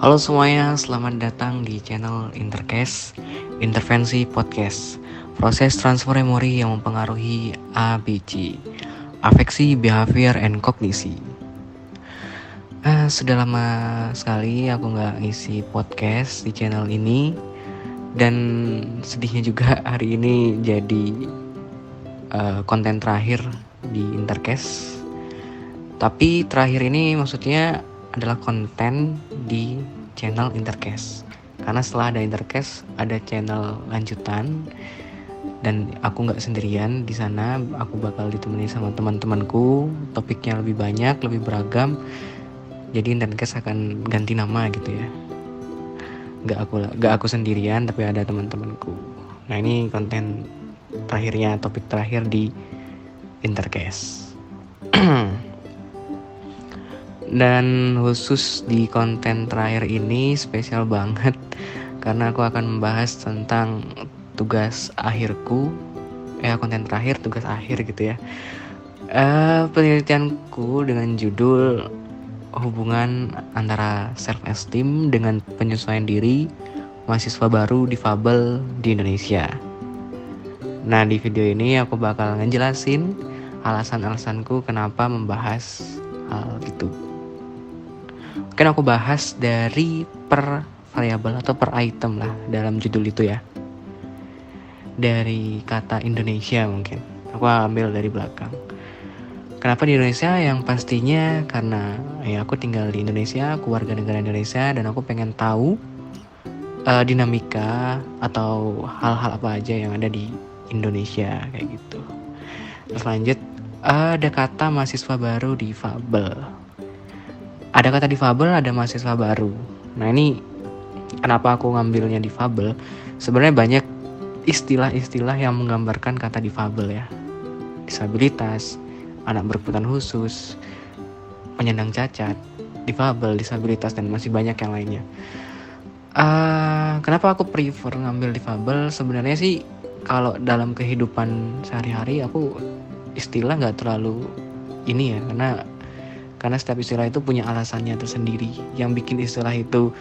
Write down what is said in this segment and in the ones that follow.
Halo semuanya, selamat datang di channel Intercast, Intervensi Podcast. Proses transfer memori yang mempengaruhi ABC, afeksi, behavior, and kognisi. Sudah lama sekali aku nggak ngisi podcast di channel ini, dan sedihnya juga hari ini jadi konten terakhir di Intercast. Tapi terakhir ini maksudnya adalah konten di channel Intercast. Karena setelah ada Intercast, ada channel lanjutan dan aku nggak sendirian di sana. Aku bakal ditemani sama teman-temanku. Topiknya lebih banyak, lebih beragam. Jadi Intercast akan ganti nama gitu ya. Nggak aku sendirian, tapi ada teman-temanku. Nah ini konten terakhirnya, topik terakhir di Intercast. Dan khusus di konten terakhir ini spesial banget karena aku akan membahas tentang tugas akhirku, konten terakhir, tugas akhir gitu ya. Penelitianku dengan judul hubungan antara self esteem dengan penyesuaian diri mahasiswa baru difabel di Indonesia. Nah di video ini aku bakal ngejelasin alasan-alasanku kenapa membahas hal itu. Mungkin aku bahas dari per variabel atau per item lah dalam judul itu ya. Dari kata Indonesia mungkin. Aku ambil dari belakang. Kenapa di Indonesia? Yang pastinya karena aku tinggal di Indonesia, aku warga negara Indonesia, dan aku pengen tahu dinamika atau hal-hal apa aja yang ada di Indonesia kayak gitu. Terus lanjut, ada kata mahasiswa baru di fabel. Ada kata difabel, ada mahasiswa baru. Nah ini kenapa aku ngambilnya difabel? Sebenarnya banyak istilah-istilah yang menggambarkan kata difabel ya. Disabilitas, anak berkebutuhan khusus, penyandang cacat, difabel, disabilitas, dan masih banyak yang lainnya. Kenapa aku prefer ngambil difabel? Sebenarnya sih kalau dalam kehidupan sehari-hari aku istilah nggak terlalu ini ya, karena setiap istilah itu punya alasannya tersendiri. Yang bikin istilah itu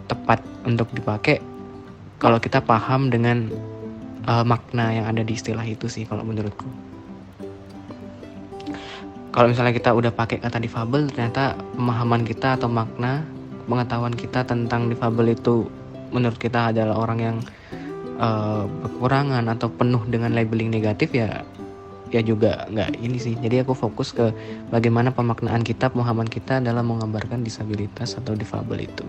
tepat untuk dipakai kalau kita paham dengan makna yang ada di istilah itu sih kalau menurutku. Kalau misalnya kita udah pakai kata difabel, ternyata pemahaman kita atau makna pengetahuan kita tentang difabel itu menurut kita adalah orang yang kekurangan atau penuh dengan labeling negatif ya juga nggak ini sih. Jadi aku fokus ke bagaimana pemaknaan kita, pemahaman kita dalam menggambarkan disabilitas atau difabel itu.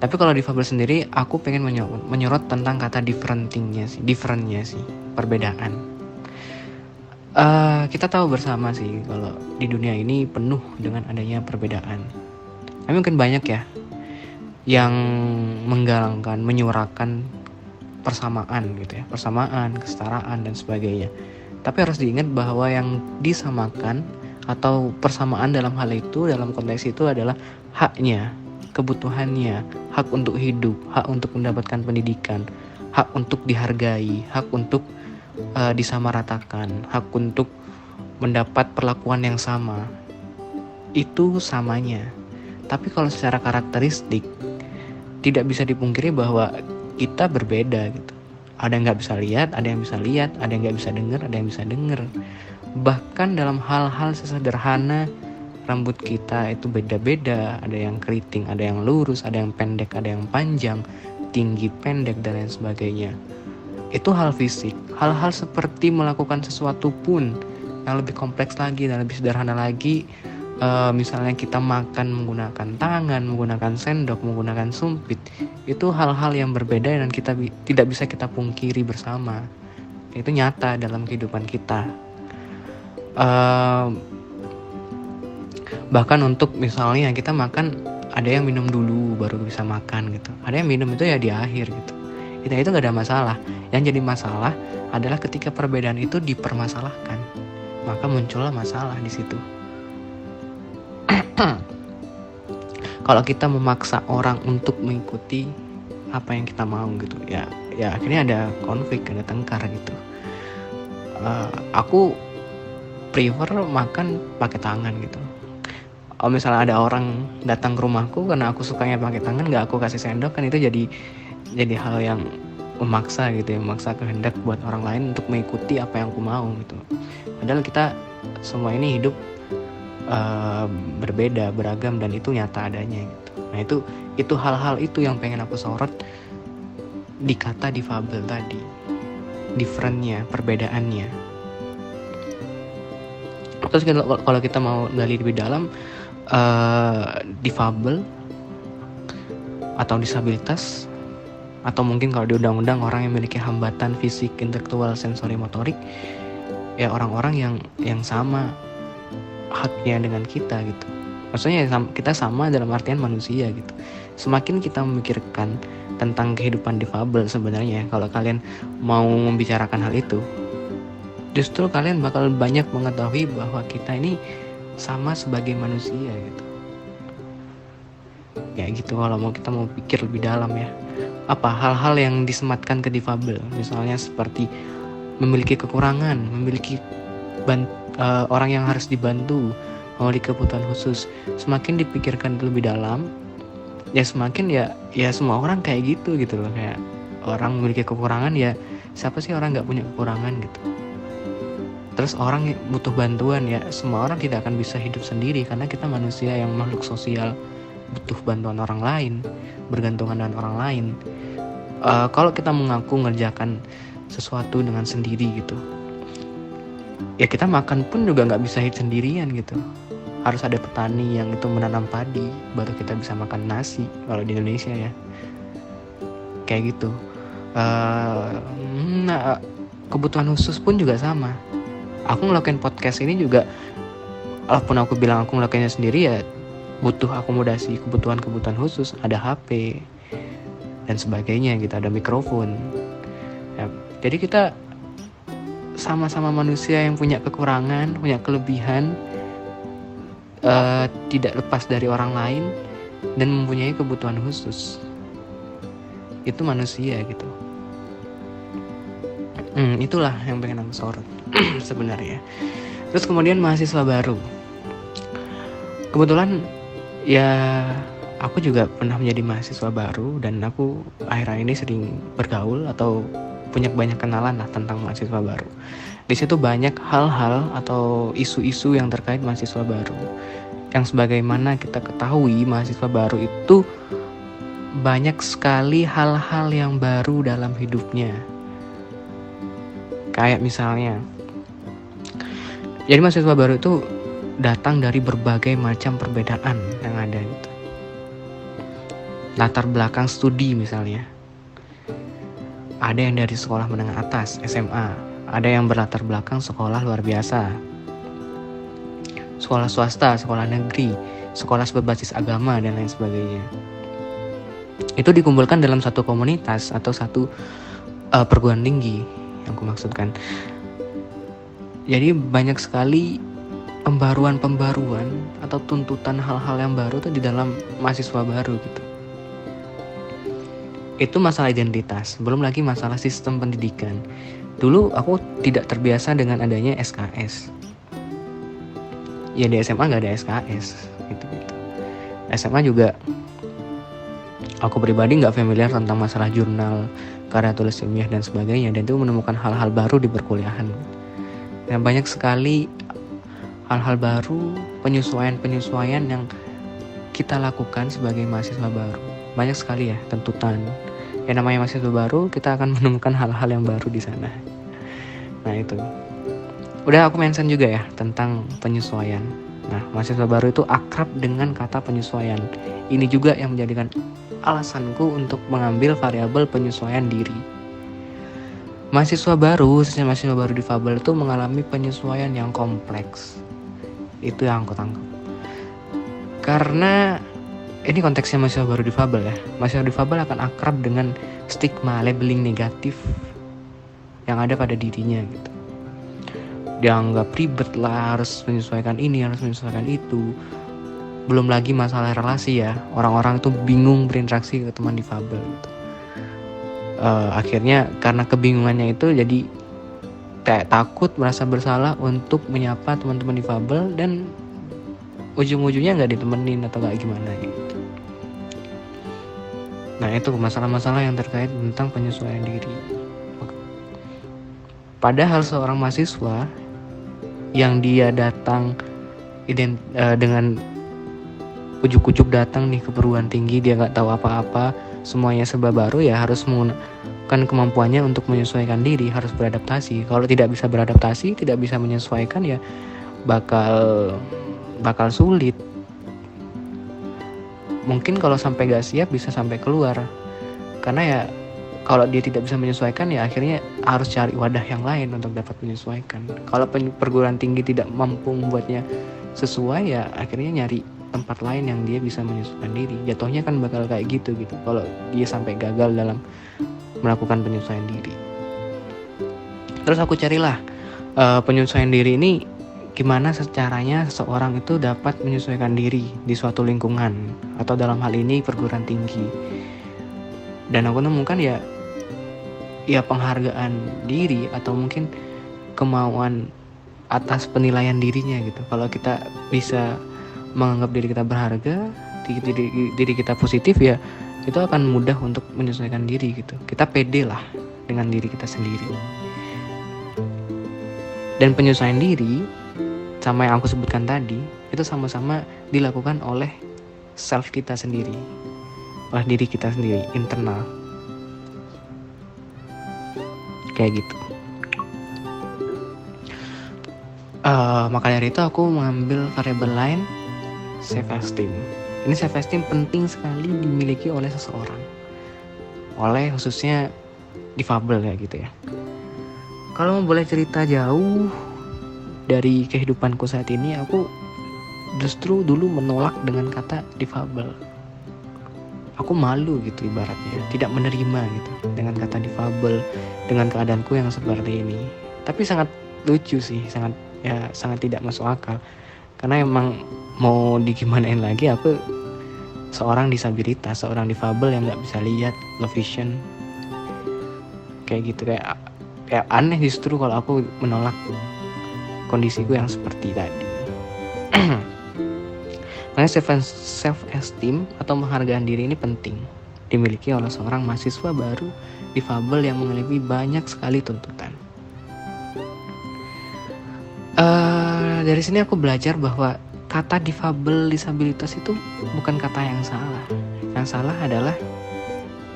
Tapi kalau difabel sendiri, aku pengen menyorot tentang kata differentnya sih, perbedaan. Kita tahu bersama sih kalau di dunia ini penuh dengan adanya perbedaan. Tapi mungkin banyak ya yang menggalangkan, menyuarakan persamaan gitu ya, persamaan, kesetaraan dan sebagainya. Tapi harus diingat bahwa yang disamakan atau persamaan dalam hal itu, dalam konteks itu adalah haknya, kebutuhannya, hak untuk hidup, hak untuk mendapatkan pendidikan, hak untuk dihargai, hak untuk disamaratakan, hak untuk mendapat perlakuan yang sama. Itu samanya. Tapi kalau secara karakteristik tidak bisa dipungkiri bahwa kita berbeda gitu. Ada yang nggak bisa lihat, ada yang bisa lihat, ada yang nggak bisa dengar, ada yang bisa dengar. Bahkan dalam hal-hal sesederhana, rambut kita itu beda-beda. Ada yang keriting, ada yang lurus, ada yang pendek, ada yang panjang, tinggi, pendek, dan lain sebagainya. Itu hal fisik. Hal-hal seperti melakukan sesuatu pun yang lebih kompleks lagi dan lebih sederhana lagi, misalnya kita makan menggunakan tangan, menggunakan sendok, menggunakan sumpit, itu hal-hal yang berbeda dan kita tidak bisa kita pungkiri bersama. Itu nyata dalam kehidupan kita. Bahkan untuk misalnya kita makan, ada yang minum dulu baru bisa makan gitu. Ada yang minum itu ya di akhir gitu. Itu gak ada masalah. Yang jadi masalah adalah ketika perbedaan itu dipermasalahkan, maka muncullah masalah di situ. Kalau kita memaksa orang untuk mengikuti apa yang kita mau gitu, ya akhirnya ada konflik, ada tengkar gitu. Aku prefer makan pakai tangan gitu. Kalau misalnya ada orang datang ke rumahku karena aku sukanya pakai tangan, nggak aku kasih sendok, kan itu jadi hal yang memaksa gitu ya, memaksa kehendak buat orang lain untuk mengikuti apa yang aku mau gitu. Padahal kita semua ini hidup berbeda, beragam, dan itu nyata adanya gitu. Nah itu hal-hal itu yang pengen aku sorot di kata difabel tadi, differentnya, perbedaannya. Terus kalau kita mau gali lebih dalam, difabel atau disabilitas, atau mungkin kalau di undang-undang orang yang memiliki hambatan fisik, intelektual, sensori, motorik, ya orang-orang yang sama haknya dengan kita gitu. Maksudnya kita sama dalam artian manusia gitu. Semakin kita memikirkan tentang kehidupan difabel sebenarnya, kalau kalian mau membicarakan hal itu, justru kalian bakal banyak mengetahui bahwa kita ini sama sebagai manusia gitu. Ya gitu, kalau kita mau pikir lebih dalam ya. Apa hal-hal yang disematkan ke difabel, misalnya seperti memiliki kekurangan, memiliki orang yang harus dibantu, memiliki kebutuhan khusus. Semakin dipikirkan lebih dalam, ya semakin ya semua orang kayak gitu loh. Kayak orang memiliki kekurangan, ya siapa sih orang nggak punya kekurangan gitu. Terus orang butuh bantuan, ya semua orang tidak akan bisa hidup sendiri karena kita manusia yang makhluk sosial, butuh bantuan orang lain, bergantungan dengan orang lain. Kalau kita mengaku ngerjakan sesuatu dengan sendiri gitu, ya kita makan pun juga nggak bisa hidup sendirian gitu. Harus ada petani yang itu menanam padi, baru kita bisa makan nasi kalau di Indonesia ya. Kayak gitu. Nah, kebutuhan khusus pun juga sama. Aku ngelakuin podcast ini juga, walaupun aku bilang aku ngelakuinnya sendiri, ya butuh akomodasi kebutuhan khusus. Ada HP dan sebagainya gitu, ada mikrofon ya. Jadi kita sama-sama manusia yang punya kekurangan, punya kelebihan, tidak lepas dari orang lain, dan mempunyai kebutuhan khusus. Itu manusia gitu. Itulah yang pengen aku sorot sebenarnya. Terus kemudian mahasiswa baru, kebetulan ya aku juga pernah menjadi mahasiswa baru, dan aku akhir-akhir ini sering bergaul atau punya banyak kenalan lah tentang mahasiswa baru. Di situ banyak hal-hal atau isu-isu yang terkait mahasiswa baru. Yang sebagaimana kita ketahui, mahasiswa baru itu banyak sekali hal-hal yang baru dalam hidupnya. Kayak misalnya, jadi mahasiswa baru itu datang dari berbagai macam perbedaan yang ada gitu. Latar belakang studi misalnya, ada yang dari sekolah menengah atas, SMA, ada yang berlatar belakang sekolah luar biasa, sekolah swasta, sekolah negeri, sekolah berbasis agama, dan lain sebagainya. Itu dikumpulkan dalam satu komunitas atau satu perguruan tinggi yang aku maksudkan. Jadi banyak sekali pembaruan atau tuntutan hal-hal yang baru tuh di dalam mahasiswa baru gitu. Itu masalah identitas, belum lagi masalah sistem pendidikan. Dulu aku tidak terbiasa dengan adanya SKS. Ya di SMA nggak ada SKS gitu. SMA juga aku pribadi nggak familiar tentang masalah jurnal, karya tulis ilmiah dan sebagainya, dan itu menemukan hal-hal baru di perkuliahan. Dan banyak sekali hal-hal baru, penyesuaian yang kita lakukan sebagai mahasiswa baru. Banyak sekali ya tuntutan. Yang namanya mahasiswa baru, kita akan menemukan hal-hal yang baru di sana. Nah itu. Udah aku mention juga ya tentang penyesuaian. Nah, mahasiswa baru itu akrab dengan kata penyesuaian. Ini juga yang menjadikan alasanku untuk mengambil variabel penyesuaian diri. Mahasiswa baru, khususnya mahasiswa baru difabel itu mengalami penyesuaian yang kompleks. Itu yang aku tangkap. Karena ini konteksnya mahasiswa baru difabel ya. Mahasiswa difabel akan akrab dengan stigma, labeling negatif yang ada pada dirinya gitu. Dianggap ribet lah, harus menyesuaikan ini, harus menyesuaikan itu. Belum lagi masalah relasi ya. Orang-orang itu bingung berinteraksi ke teman difabel gitu. Akhirnya karena kebingungannya itu jadi kayak takut, merasa bersalah untuk menyapa teman-teman difabel, dan ujung-ujungnya nggak ditemenin atau nggak gimana gitu. Nah itu masalah-masalah yang terkait tentang penyesuaian diri. Padahal seorang mahasiswa yang dia datang dengan ujuk-ujuk datang nih ke perguruan tinggi, dia nggak tahu apa-apa, semuanya serba baru, ya harus menggunakan kemampuannya untuk menyesuaikan diri, harus beradaptasi. Kalau tidak bisa beradaptasi, tidak bisa menyesuaikan, ya bakal sulit. Mungkin kalau sampai gak siap bisa sampai keluar, karena ya kalau dia tidak bisa menyesuaikan, ya akhirnya harus cari wadah yang lain untuk dapat menyesuaikan. Kalau perguruan tinggi tidak mampu membuatnya sesuai, ya akhirnya nyari tempat lain yang dia bisa menyesuaikan diri. Jatuhnya kan bakal kayak gitu kalau dia sampai gagal dalam melakukan penyesuaian diri. Terus aku carilah penyesuaian diri ini gimana caranya seseorang itu dapat menyesuaikan diri di suatu lingkungan, atau dalam hal ini perguruan tinggi. Dan aku nemukan ya penghargaan diri, atau mungkin kemauan atas penilaian dirinya gitu. Kalau kita bisa menganggap diri kita berharga, diri kita positif, ya itu akan mudah untuk menyesuaikan diri gitu. Kita pede lah dengan diri kita sendiri. Dan penyesuaian diri sama yang aku sebutkan tadi, itu sama-sama dilakukan oleh self kita sendiri, oleh diri kita sendiri, internal. Kayak gitu. Maka dari itu aku mengambil variabel lain, self esteem. Ini self esteem penting sekali dimiliki oleh seseorang, oleh khususnya difabel kayak gitu ya. Kalau boleh cerita jauh dari kehidupanku saat ini, aku justru dulu menolak dengan kata difabel. Aku malu gitu ibaratnya, tidak menerima gitu dengan kata difabel, dengan keadaanku yang seperti ini. Tapi sangat lucu sih, sangat tidak masuk akal. Karena emang mau digimanain lagi, aku seorang disabilitas, seorang difabel yang nggak bisa lihat, low vision, kayak gitu. Kayak aneh justru kalau aku menolak kondisiku yang seperti tadi. Makanya self esteem atau penghargaan diri ini penting dimiliki oleh seorang mahasiswa baru difabel yang mengalami banyak sekali tuntutan. Dari sini aku belajar bahwa kata difabel, disabilitas itu bukan kata yang salah. Yang salah adalah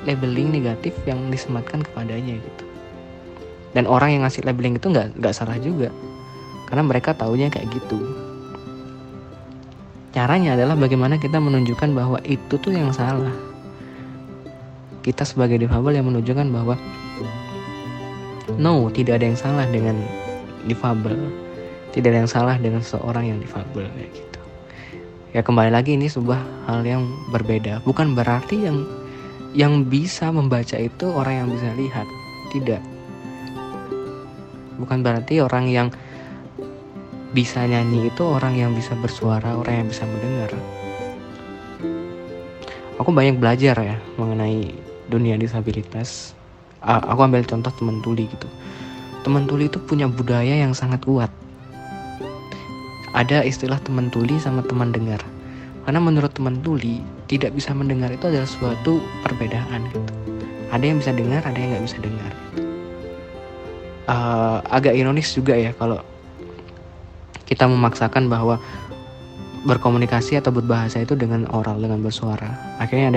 labeling negatif yang disematkan kepadanya gitu. Dan orang yang ngasih labeling itu nggak salah juga, karena mereka taunya kayak gitu. Caranya adalah bagaimana kita menunjukkan bahwa itu tuh yang salah. Kita sebagai difabel yang menunjukkan bahwa no, tidak ada yang salah dengan difabel. Tidak ada yang salah dengan seorang yang difabel kayak gitu. Ya kembali lagi, ini sebuah hal yang berbeda. Bukan berarti yang bisa membaca itu orang yang bisa lihat. Tidak. Bukan berarti orang yang bisa nyanyi itu orang yang bisa bersuara, orang yang bisa mendengar. Aku banyak belajar ya mengenai dunia disabilitas. Aku ambil contoh teman tuli gitu. Teman tuli itu punya budaya yang sangat kuat. Ada istilah teman tuli sama teman dengar. Karena menurut teman tuli, tidak bisa mendengar itu adalah suatu perbedaan gitu. Ada yang bisa dengar, ada yang nggak bisa dengar gitu. Agak ironis juga ya kalau kita memaksakan bahwa berkomunikasi atau berbahasa itu dengan oral, dengan bersuara. Akhirnya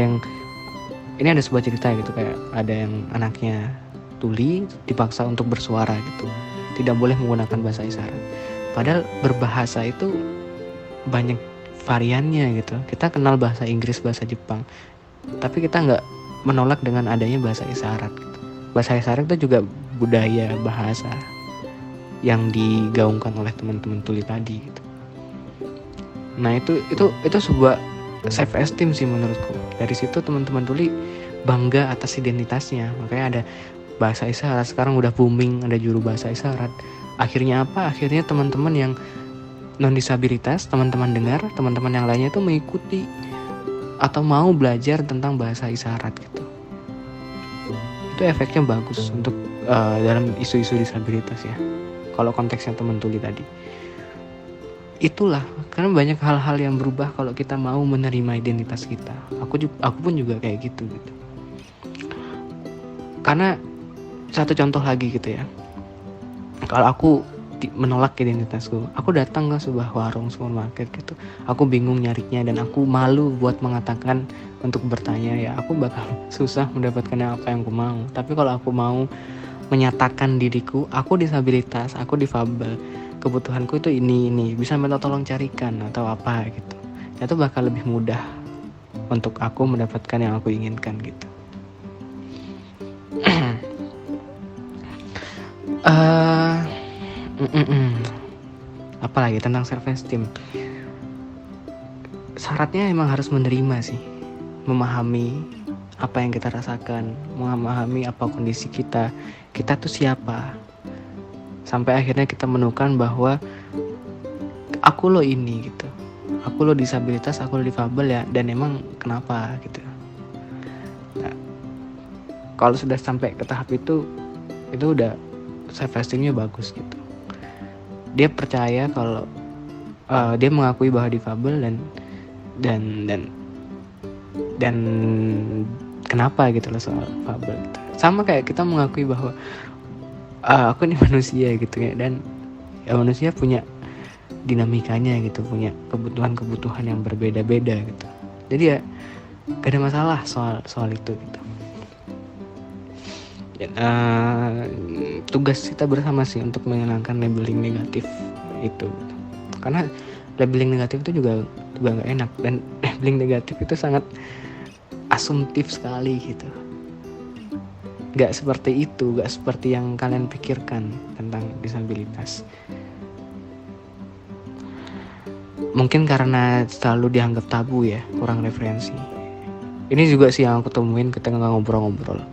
ini ada sebuah cerita gitu, kayak ada yang anaknya tuli dipaksa untuk bersuara gitu, tidak boleh menggunakan bahasa isyarat. Padahal berbahasa itu banyak variannya gitu. Kita kenal bahasa Inggris, bahasa Jepang, tapi kita nggak menolak dengan adanya bahasa isyarat gitu. Bahasa isyarat itu juga budaya bahasa yang digaungkan oleh teman-teman tuli tadi gitu. Nah itu sebuah self esteem sih menurutku. Dari situ teman-teman tuli bangga atas identitasnya. Makanya ada bahasa isyarat, sekarang udah booming, ada juru bahasa isyarat. Akhirnya apa? Akhirnya teman-teman yang non disabilitas, teman-teman dengar, teman-teman yang lainnya itu mengikuti atau mau belajar tentang bahasa isyarat gitu. Itu efeknya bagus untuk dalam isu-isu disabilitas ya. Kalau konteksnya teman tuli tadi. itulah, karena banyak hal-hal yang berubah kalau kita mau menerima identitas kita. Aku pun juga kayak gitu. Karena satu contoh lagi gitu ya, kalau aku menolak identitasku, aku datang ke sebuah warung supermarket gitu, aku bingung nyarinya dan aku malu buat mengatakan untuk bertanya, ya aku bakal susah mendapatkan apa yang aku mau. Tapi kalau aku mau menyatakan diriku, aku disabilitas, aku difabel, kebutuhanku itu ini, bisa minta tolong carikan atau apa gitu, itu bakal lebih mudah untuk aku mendapatkan yang aku inginkan gitu. Apalagi tentang self esteem, syaratnya emang harus menerima sih, memahami apa yang kita rasakan, memahami apa kondisi kita tuh siapa, sampai akhirnya kita menemukan bahwa aku lo ini gitu, aku lo disabilitas, aku lo difabel ya, dan emang kenapa gitu. Nah, kalau sudah sampai ke tahap itu udah self esteemnya bagus gitu. Dia percaya kalau dia mengakui bahwa difabel dan kenapa gitu loh soal fabel gitu. Sama kayak kita mengakui bahwa aku ini manusia gitu ya, dan ya manusia punya dinamikanya gitu, punya kebutuhan yang berbeda-beda gitu. Jadi ya gak ada masalah soal itu gitu. Tugas kita bersama sih untuk menghilangkan labeling negatif itu, karena labeling negatif itu juga nggak enak, dan labeling negatif itu sangat asumtif sekali gitu. Nggak seperti itu, nggak seperti yang kalian pikirkan tentang disabilitas. Mungkin karena selalu dianggap tabu ya, kurang referensi. Ini juga sih yang aku temuin ketika ngobrol-ngobrol.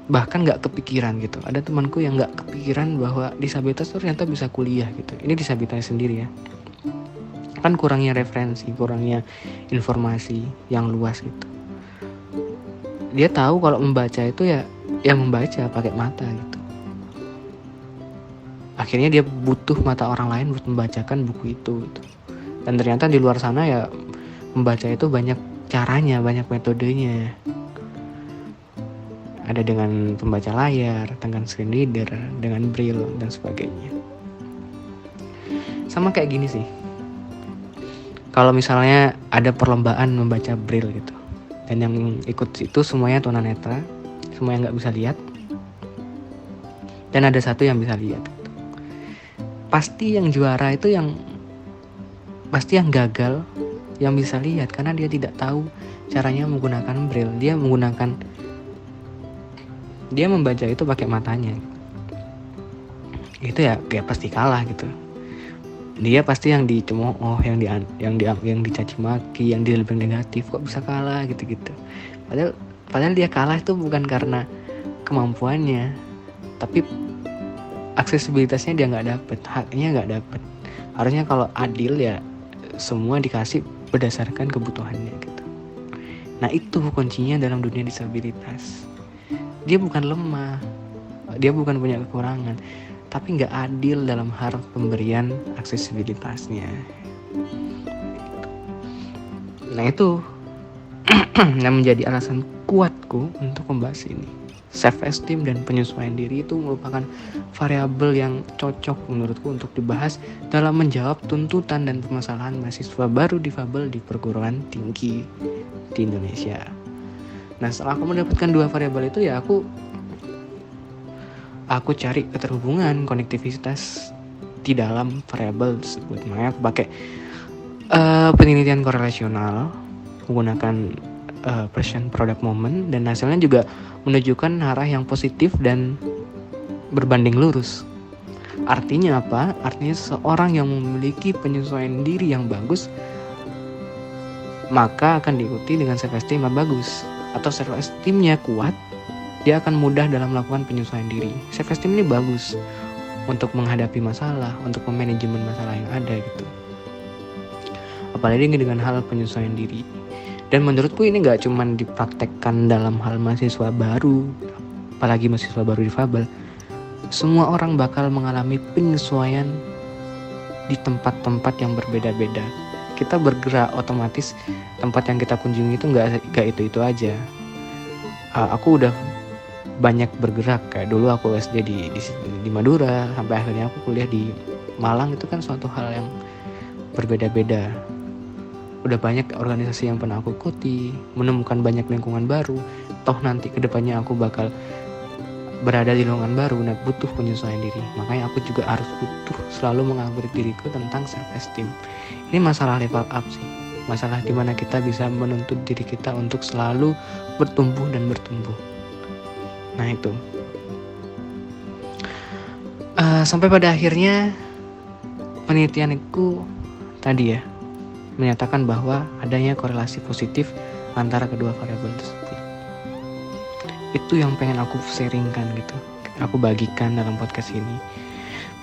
Bahkan nggak kepikiran gitu, ada temanku yang nggak kepikiran bahwa disabilitas tuh ternyata bisa kuliah gitu. Ini disabilitas sendiri ya, kan kurangnya referensi, kurangnya informasi yang luas gitu. Dia tahu kalau membaca itu ya membaca pakai mata gitu. Akhirnya dia butuh mata orang lain buat membacakan buku itu gitu. Dan ternyata di luar sana ya membaca itu banyak caranya, banyak metodenya. Ada dengan pembaca layar, dengan screen reader, dengan braille, dan sebagainya. Sama kayak gini sih, kalau misalnya ada perlombaan membaca braille gitu, dan yang ikut itu semuanya tunanetra, semua yang gak bisa lihat, dan ada satu yang bisa lihat gitu. Pasti yang juara itu pasti yang gagal, yang bisa lihat, karena dia tidak tahu caranya menggunakan braille. Dia membaca itu pakai matanya. Itu ya kayak pasti kalah gitu. Dia pasti yang dicemooh, yang dicaci maki, yang dilebih negatif, kok bisa kalah gitu-gitu. Padahal dia kalah itu bukan karena kemampuannya, tapi aksesibilitasnya dia nggak dapet, haknya nggak dapet. Harusnya kalau adil ya semua dikasih berdasarkan kebutuhannya gitu. Nah itu kuncinya dalam dunia disabilitas. Dia bukan lemah, dia bukan punya kekurangan, tapi nggak adil dalam hal pemberian aksesibilitasnya. Nah itu yang menjadi alasan kuatku untuk membahas ini. Self esteem dan penyesuaian diri itu merupakan variabel yang cocok menurutku untuk dibahas dalam menjawab tuntutan dan permasalahan mahasiswa baru difabel di perguruan tinggi di Indonesia. Nah setelah aku mendapatkan dua variabel itu ya aku cari keterhubungan konektivitas di dalam variabel tersebut. Makanya aku pakai penelitian korelasional menggunakan Persian Product Moment, dan hasilnya juga menunjukkan arah yang positif dan berbanding lurus. Artinya apa? Artinya seseorang yang memiliki penyesuaian diri yang bagus maka akan diikuti dengan self esteem yang bagus. Atau self esteemnya kuat, dia akan mudah dalam melakukan penyesuaian diri. Self esteem ini bagus untuk menghadapi masalah, untuk memanajemen masalah yang ada gitu. Apalagi dengan hal penyesuaian diri. Dan menurutku ini gak cuma dipraktekkan dalam hal mahasiswa baru, apalagi mahasiswa baru difabel. Semua orang bakal mengalami penyesuaian di tempat-tempat yang berbeda-beda. Kita bergerak otomatis tempat yang kita kunjungi itu nggak itu aja. Aku udah banyak bergerak, kayak dulu aku SD di Madura, sampai akhirnya aku kuliah di Malang. Itu kan suatu hal yang berbeda-beda. Udah banyak organisasi yang pernah aku ikuti, menemukan banyak lingkungan baru. Toh nanti kedepannya aku bakal berada di lingkungan baru, nah butuh penyesuaian diri. Makanya aku juga harus butuh selalu mengupgrade diriku tentang self esteem. Ini masalah level up sih, masalah dimana kita bisa menuntut diri kita untuk selalu bertumbuh dan bertumbuh. Nah itu sampai pada akhirnya penelitianku tadi ya menyatakan bahwa adanya korelasi positif antara kedua variabel tersebut. Itu yang pengen aku sharingkan gitu, aku bagikan dalam podcast ini.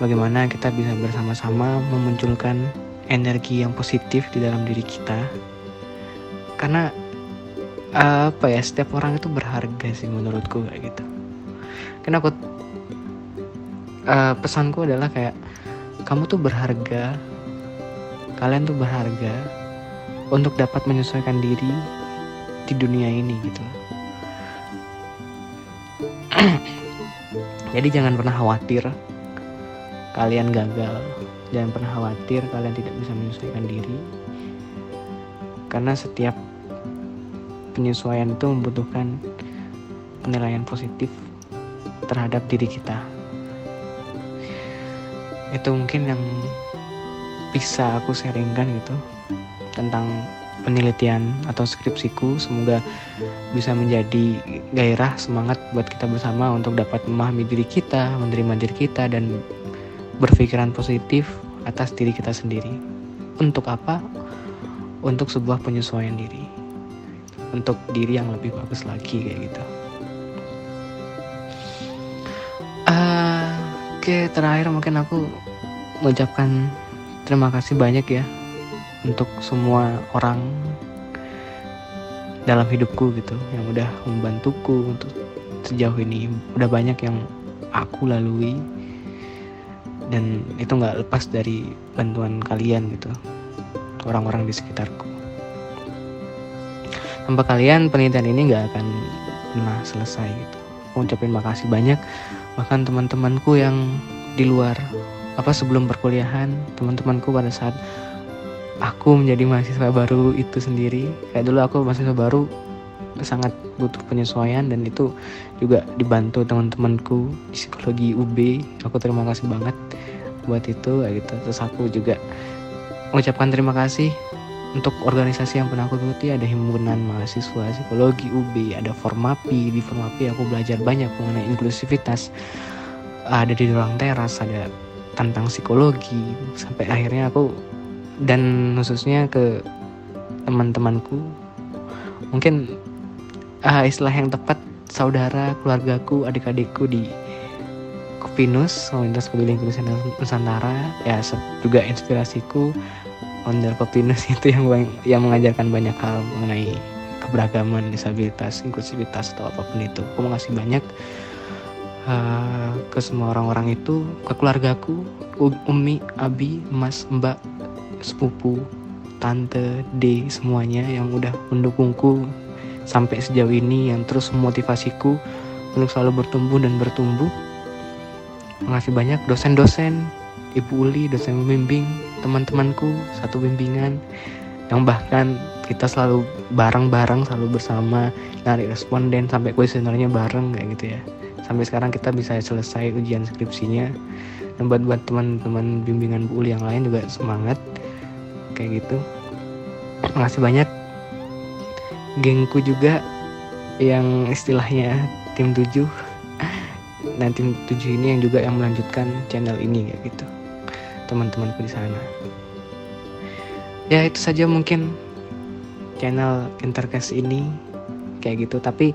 Bagaimana kita bisa bersama-sama memunculkan energi yang positif di dalam diri kita. Karena setiap orang itu berharga sih menurutku kayak gitu. Karena aku pesanku adalah kayak kamu tuh berharga, kalian tuh berharga untuk dapat menyesuaikan diri di dunia ini gitu. Jadi jangan pernah khawatir kalian gagal, jangan pernah khawatir kalian tidak bisa menyesuaikan diri, karena setiap penyesuaian itu membutuhkan penilaian positif terhadap diri kita. Itu mungkin yang bisa aku sharingkan gitu tentang penelitian atau skripsiku. Semoga bisa menjadi gairah, semangat buat kita bersama untuk dapat memahami diri kita, menerima diri kita, dan berpikiran positif atas diri kita sendiri. Untuk apa? Untuk sebuah penyesuaian diri, untuk diri yang lebih bagus lagi kayak gitu. Oke, terakhir mungkin aku mengucapkan terima kasih banyak ya untuk semua orang dalam hidupku gitu yang udah membantuku untuk sejauh ini. Udah banyak yang aku lalui dan itu gak lepas dari bantuan kalian gitu, orang-orang di sekitarku. Tanpa kalian penelitian ini gak akan pernah selesai gitu. Aku ucapin makasih banyak. Bahkan teman-temanku yang di luar sebelum perkuliahan, teman-temanku pada saat aku menjadi mahasiswa baru itu sendiri, kayak dulu aku mahasiswa baru sangat butuh penyesuaian, dan itu juga dibantu teman-temanku di psikologi UB. Aku terima kasih banget buat itu kayak gitu. Terus aku juga mengucapkan terima kasih untuk organisasi yang pernah aku ikuti. Ada himpunan mahasiswa psikologi UB, ada Formapi. Di Formapi aku belajar banyak mengenai inklusivitas. Ada di ruang teras, ada tentang psikologi. Sampai akhirnya aku, dan khususnya ke teman-temanku, mungkin istilah yang tepat saudara, keluargaku, adik-adikku di Kopinus, Komunitas Peduli Inklusi Nusantara, ya juga inspirasiku. Founder Kopinus itu yang mengajarkan banyak hal mengenai keberagaman, disabilitas, inklusivitas atau apapun itu. Aku makasih banyak ke semua orang-orang itu, ke keluargaku, Umi, Abi, Mas, Mbak, sepupu, tante, D, semuanya yang udah mendukungku sampai sejauh ini, yang terus memotivasiku untuk selalu bertumbuh dan bertumbuh. Makasih banyak dosen-dosen, Ibu Uli, dosen pembimbing, teman-temanku satu bimbingan, yang bahkan kita selalu bareng-bareng, selalu bersama narik responden sampai kuesionernya bareng kayak gitu ya. Sampai sekarang kita bisa selesai ujian skripsinya. Dan buat teman-teman bimbingan Bu Uli yang lain juga semangat kayak gitu. Makasih banyak gengku juga yang istilahnya tim 7. Nah, tim 7 ini yang juga yang melanjutkan channel ini kayak gitu, teman-temanku di sana. Ya itu saja mungkin channel Intercast ini kayak gitu, tapi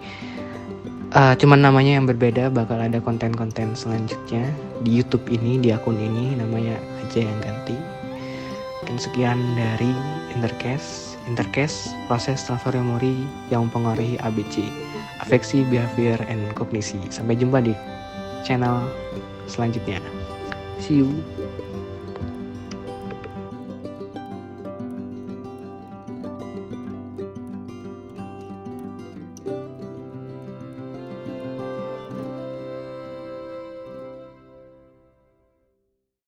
cuman namanya yang berbeda. Bakal ada konten-konten selanjutnya di YouTube ini, di akun ini namanya aja yang ganti. Mungkin sekian dari Intercast, proses transfer memori yang mempengaruhi ABC, afeksi, behavior, and kognisi. Sampai jumpa di channel selanjutnya. See you.